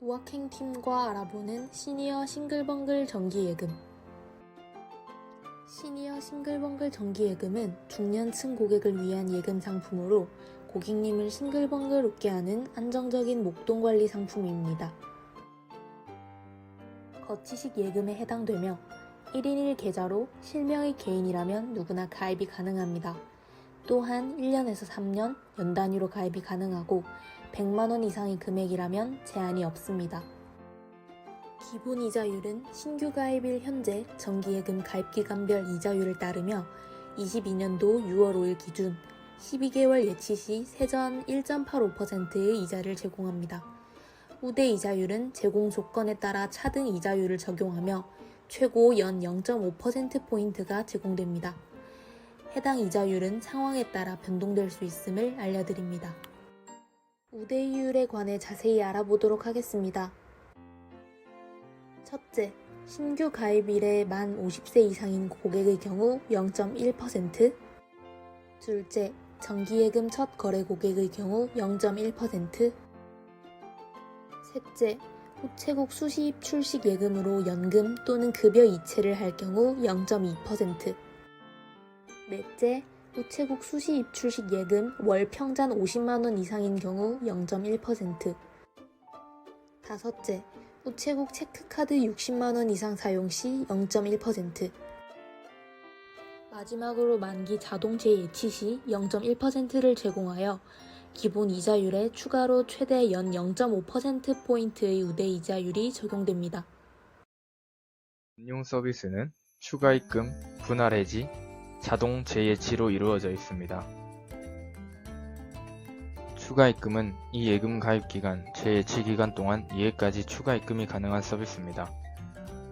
우악행팀과 알아보는 시니어 싱글벙글 정기예금. 시니어 싱글벙글 정기예금은 중년층 고객을 위한 예금 상품으로 고객님을 싱글벙글 웃게 하는 안정적인 목돈관리 상품입니다. 거치식 예금에 해당되며 1인 1계좌로 실명의 개인이라면 누구나 가입이 가능합니다. 또한 1년에서 3년 연단위로 가입이 가능하고 100만원 이상의 금액이라면 제한이 없습니다. 기본 이자율은 신규 가입일 현재 정기예금 가입기간별 이자율을 따르며 22년도 6월 5일 기준 12개월 예치 시 세전 1.85%의 이자를 제공합니다. 우대 이자율은 제공 조건에 따라 차등 이자율을 적용하며 최고 연 0.5%포인트가 제공됩니다. 해당 이자율은 상황에 따라 변동될 수 있음을 알려드립니다. 우대이율에 관해 자세히 알아보도록 하겠습니다. 첫째, 신규 가입일에 만 50세 이상인 고객의 경우 0.1%, 둘째, 정기예금 첫 거래 고객의 경우 0.1%, 셋째, 우체국 수시입 출식 예금으로 연금 또는 급여 이체를 할 경우 0.2%, 넷째, 우체국 수시입 출식 예금 월 평잔 50만원 이상인 경우 0.1%, 다섯째, 우체국 체크카드 60만원 이상 사용 시 0.1%, 마지막으로 만기 자동 재예치 시 0.1%를 제공하여 기본 이자율에 추가로 최대 연 0.5%포인트의 우대 이자율이 적용됩니다. 금융 서비스는 추가 입금, 분할 해지, 자동 재예치로 이루어져 있습니다. 추가 입금은 이 예금 가입 기간, 재예치 기간 동안 이해까지 추가 입금이 가능한 서비스입니다.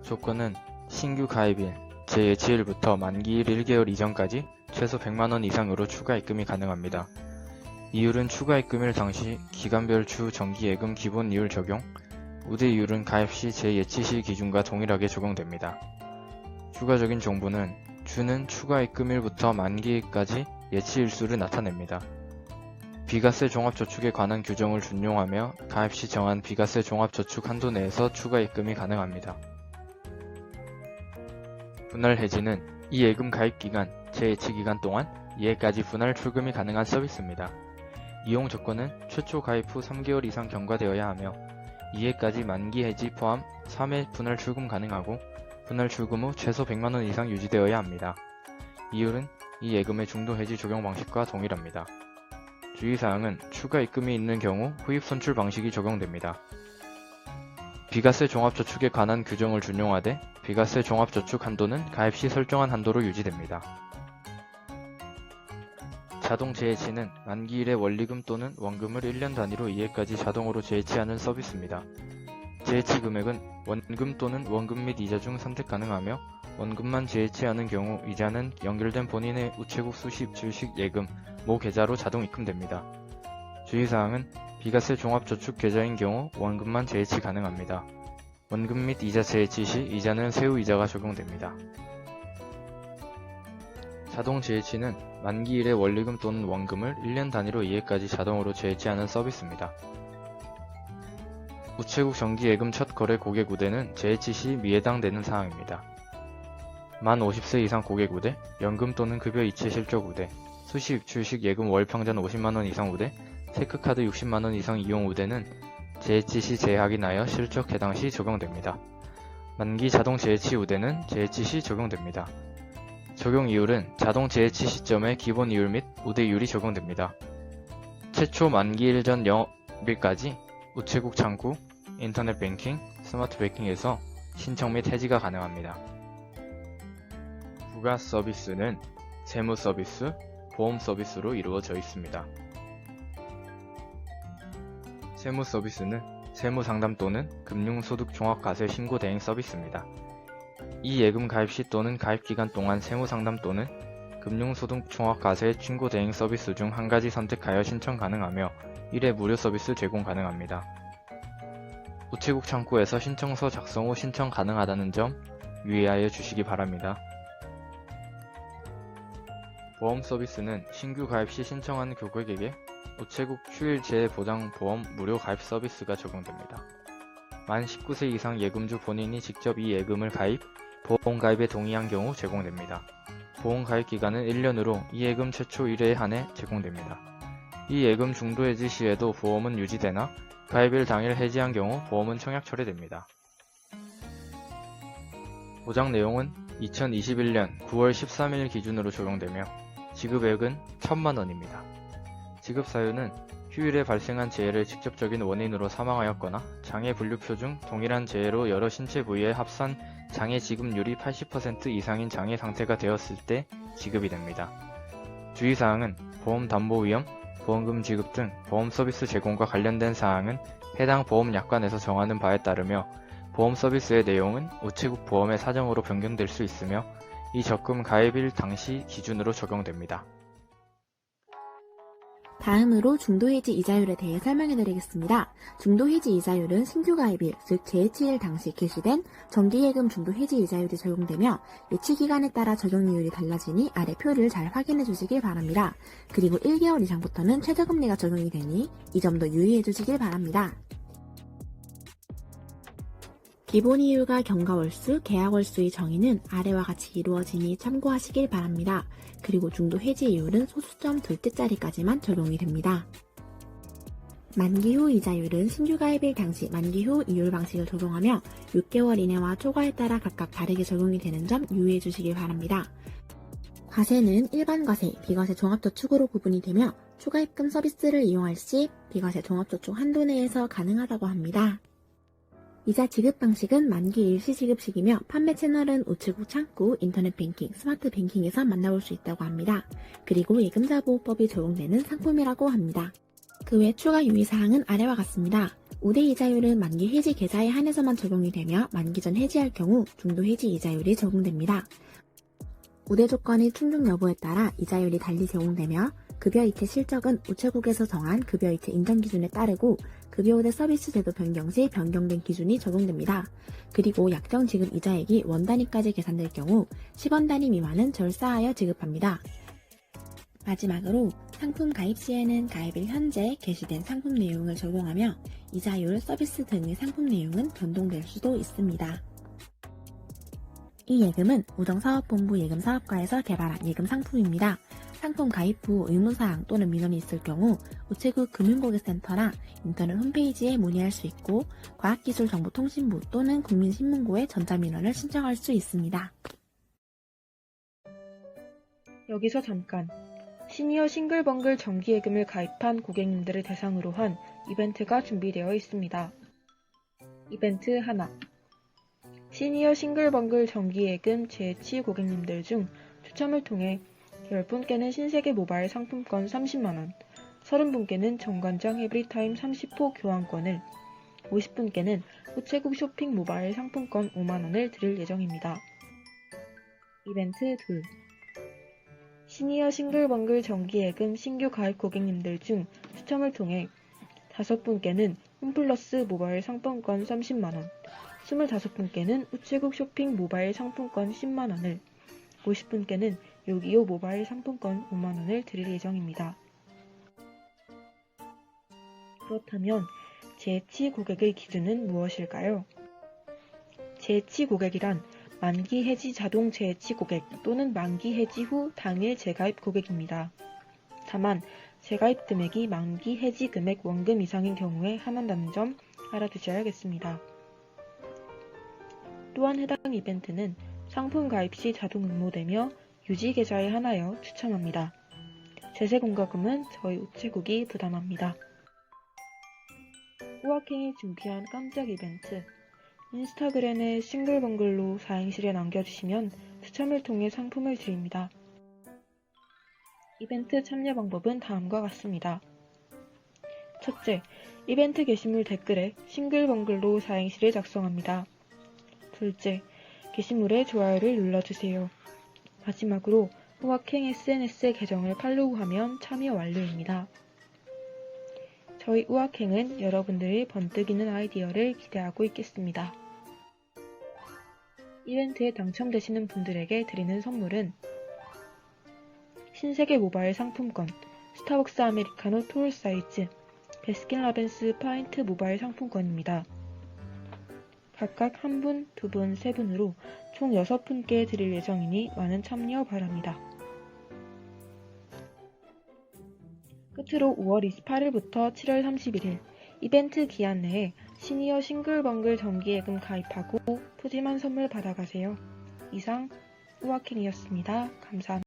조건은 신규 가입일, 재예치일부터 만기일 1개월 이전까지 최소 100만원 이상으로 추가 입금이 가능합니다. 이율은 추가 입금일 당시 기간별 주 정기예금 기본 이율 적용, 우대 이율은 가입 시 재예치 시 기준과 동일하게 적용됩니다. 추가적인 정보는 주는 추가 입금일부터 만기일까지 예치일수를 나타냅니다. 비과세 종합저축에 관한 규정을 준용하며 가입 시 정한 비과세 종합저축 한도 내에서 추가 입금이 가능합니다. 분할 해지는 이 예금 가입 기간, 재예치 기간 동안 이해까지 분할 출금이 가능한 서비스입니다. 이용 조건은 최초 가입 후 3개월 이상 경과되어야 하며 이해까지 만기 해지 포함 3회 분할 출금 가능하고 분할 출금 후 최소 100만원 이상 유지되어야 합니다. 이율은 이 예금의 중도 해지 적용 방식과 동일합니다. 주의사항은 추가 입금이 있는 경우 후입 선출 방식이 적용됩니다. 비과세 종합저축에 관한 규정을 준용하되 비과세 종합저축 한도는 가입 시 설정한 한도로 유지됩니다. 자동 재예치는 만기일의 원리금 또는 원금을 1년 단위로 이해까지 자동으로 재예치하는 서비스입니다. 재예치 금액은 원금 또는 원금 및 이자 중 선택 가능하며 원금만 재예치하는 경우 이자는 연결된 본인의 우체국 수시입 출식 예금 모 계좌로 자동 입금됩니다. 주의사항은 비과세 종합저축 계좌인 경우 원금만 재예치 가능합니다. 원금 및 이자 재예치 시 이자는 세후 이자가 적용됩니다. 자동 재예치는 만기일의 원리금 또는 원금을 1년 단위로 이해까지 자동으로 재예치하는 서비스입니다. 우체국 정기예금 첫 거래 고객 우대는 재예치 시 미해당되는 사항입니다. 만 50세 이상 고객 우대, 연금 또는 급여 이체 실적 우대, 수시입 출식 예금 월 평잔 50만원 이상 우대, 체크카드 60만원 이상 이용 우대는 재예치 시 재확인하여 실적 해당 시 적용됩니다. 만기 자동 재예치 우대는 재예치 시 적용됩니다. 적용 이율은 자동 재예치 시점의 기본 이율 및 우대 이율이 적용됩니다. 최초 만기일 전 영업일까지 우체국 창구, 인터넷 뱅킹, 스마트 뱅킹에서 신청 및 해지가 가능합니다. 부가 서비스는 세무 서비스, 보험 서비스로 이루어져 있습니다. 세무 서비스는 세무 상담 또는 금융소득 종합과세 신고 대행 서비스입니다. 이 예금 가입 시 또는 가입 기간 동안 세무 상담 또는 금융소득 종합과세 신고 대행 서비스 중 한 가지 선택하여 신청 가능하며 1회 무료 서비스 제공 가능합니다. 우체국 창구에서 신청서 작성 후 신청 가능하다는 점 유의하여 주시기 바랍니다. 보험 서비스는 신규 가입 시 신청한 고객에게 우체국 휴일재해 보장 보험 무료 가입 서비스가 적용됩니다. 만 19세 이상 예금주 본인이 직접 이 예금을 보험가입에 동의한 경우 제공됩니다. 보험가입 기간은 1년으로 이 예금 최초 1회에 한해 제공됩니다. 이 예금 중도 해지 시에도 보험은 유지되나 가입일 당일 해지한 경우 보험은 청약 처리됩니다. 보장 내용은 2021년 9월 13일 기준으로 적용되며 지급액은 1,000만원입니다. 지급 사유는 휴일에 발생한 재해를 직접적인 원인으로 사망하였거나 장애 분류표 중 동일한 재해로 여러 신체 부위에 합산 장애 지급률이 80% 이상인 장애 상태가 되었을 때 지급이 됩니다. 주의사항은 보험 담보 위험, 보험금 지급 등 보험 서비스 제공과 관련된 사항은 해당 보험약관에서 정하는 바에 따르며 보험 서비스의 내용은 우체국 보험의 사정으로 변경될 수 있으며 이 적금 가입일 당시 기준으로 적용됩니다. 다음으로 중도해지 이자율에 대해 설명해드리겠습니다. 중도해지 이자율은 신규 가입일, 즉 제7일 당시 개시된 정기예금 중도해지 이자율이 적용되며 예치기간에 따라 적용이율이 달라지니 아래 표를 잘 확인해 주시길 바랍니다. 그리고 1개월 이상부터는 최저금리가 적용이 되니 이 점도 유의해 주시길 바랍니다. 기본 이율과 경과월수, 계약월수의 정의는 아래와 같이 이루어지니 참고하시길 바랍니다. 그리고 중도 해지 이율은 소수점 둘째 자리까지만 적용이 됩니다. 만기 후 이자율은 신규 가입일 당시 만기 후 이율 방식을 적용하며 6개월 이내와 초과에 따라 각각 다르게 적용이 되는 점 유의해 주시길 바랍니다. 과세는 일반 과세, 비과세 종합저축으로 구분이 되며 추가입금 서비스를 이용할 시 비과세 종합저축 한도 내에서 가능하다고 합니다. 이자 지급 방식은 만기 일시 지급식이며 판매 채널은 우체국 창구, 인터넷 뱅킹, 스마트 뱅킹에서 만나볼 수 있다고 합니다. 그리고 예금자보호법이 적용되는 상품이라고 합니다. 그 외 추가 유의사항은 아래와 같습니다. 우대 이자율은 만기 해지 계좌에 한해서만 적용이 되며 만기 전 해지할 경우 중도 해지 이자율이 적용됩니다. 우대 조건의 충족 여부에 따라 이자율이 달리 적용되며 급여이체 실적은 우체국에서 정한 급여이체 인정 기준에 따르고 급여우대 서비스 제도 변경 시 변경된 기준이 적용됩니다. 그리고 약정 지급 이자액이 원 단위까지 계산될 경우 10원 단위 미만은 절사하여 지급합니다. 마지막으로 상품 가입 시에는 가입일 현재 게시된 상품 내용을 적용하며 이자율, 서비스 등의 상품 내용은 변동될 수도 있습니다. 이 예금은 우정사업본부 예금사업과에서 개발한 예금 상품입니다. 상품 가입 후 의무사항 또는 민원이 있을 경우 우체국 금융고객센터나 인터넷 홈페이지에 문의할 수 있고 과학기술정보통신부 또는 국민신문고에 전자민원을 신청할 수 있습니다. 여기서 잠깐! 시니어 싱글벙글 정기예금을 가입한 고객님들을 대상으로 한 이벤트가 준비되어 있습니다. 이벤트 하나. 시니어 싱글벙글 정기예금 재치 고객님들 중 추첨을 통해 10분께는 신세계 모바일 상품권 30만원, 30분께는 정관장 에브리타임 30호 교환권을, 50분께는 우체국 쇼핑 모바일 상품권 5만원을 드릴 예정입니다. 이벤트 2. 시니어 싱글벙글 정기예금 신규 가입 고객님들 중 추첨을 통해 5분께는 홈플러스 모바일 상품권 30만원, 25분께는 우체국 쇼핑 모바일 상품권 10만원을, 50분께는 625 모바일 상품권 5만원을 드릴 예정입니다. 그렇다면 재치 고객의 기준은 무엇일까요? 재치 고객이란 만기 해지 자동 재치 고객 또는 만기 해지 후 당일 재가입 고객입니다. 다만 재가입 금액이 만기 해지 금액 원금 이상인 경우에 한한다는 점 알아두셔야겠습니다. 또한 해당 이벤트는 상품 가입 시 자동 응모되며 유지 계좌에 한하여 추첨합니다. 제세 공과금은 저희 우체국이 부담합니다. 우악행이 준비한 깜짝 이벤트. 인스타그램에 싱글벙글로 사행실에 남겨주시면 추첨을 통해 상품을 드립니다. 이벤트 참여 방법은 다음과 같습니다. 첫째, 이벤트 게시물 댓글에 싱글벙글로 사행시를 작성합니다. 둘째, 게시물에 좋아요를 눌러주세요. 마지막으로 우악행 SNS 계정을 팔로우하면 참여 완료입니다. 저희 우악행은 여러분들의 번뜩이는 아이디어를 기대하고 있겠습니다. 이벤트에 당첨되시는 분들에게 드리는 선물은 신세계 모바일 상품권, 스타벅스 아메리카노 톨 사이즈, 베스킨라빈스 파인트 모바일 상품권입니다. 각각 1분, 2분, 3분으로 총 6분께 드릴 예정이니 많은 참여 바랍니다. 끝으로 5월 28일부터 7월 31일 이벤트 기한 내에 시니어 싱글벙글 정기예금 가입하고 푸짐한 선물 받아가세요. 이상 우아킹이었습니다. 감사합니다.